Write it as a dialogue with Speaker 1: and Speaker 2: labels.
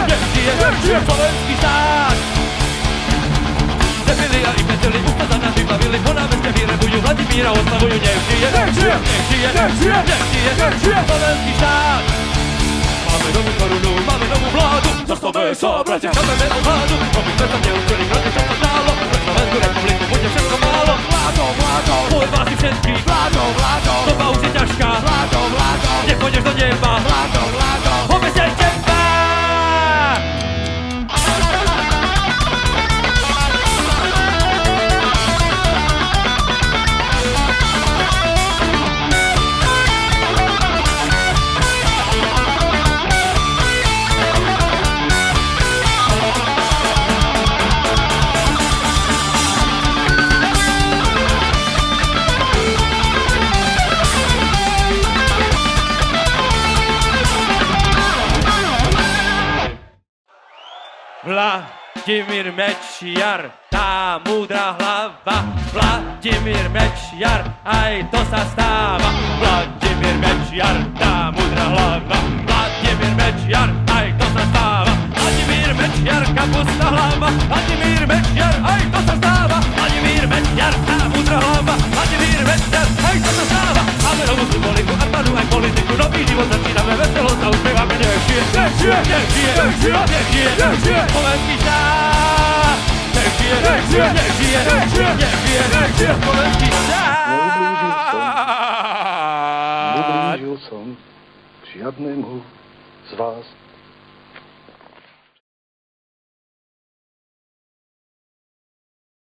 Speaker 1: nežije slovenský štát. Debili a imbecili už to za nás vybavili, po námeste vyrebujú, Vladimíra oslavujú, nežije slovenský štát. Máme novú korunu, máme novú vládu, zastavme sa, bratia, chápeme o vládu, aby sme sa neučili, krote všetko stálo, pre Slovenskú republiku bude všetko málo. Vládou, tvoj vás i všetkých, vládou, doba už je ťažká, vládou, nepôjdeš do neba, vládou, povedzte teba! Vladimír Mečiar, tá múdra hlava. Vladimír Mečiar, aj to sa stáva. Vladimír Mečiar, tá múdra hlava. Vladimír Mečiar, aj to sa stáva. Vladimír Mečiar, kapusta hlava. Vladimír Mečiar, aj to sa stáva. Vladimír Mečiar, tá múdra hlava. Vladimír Mečiar, aj to sa stáva. Máme novú symboliku, armádu aj politiku. Nový život začíname, veselo sa uspievame. Nežije slovenský štát. Nežije slovenský štát.
Speaker 2: Neublížil som žiadnemu z vás.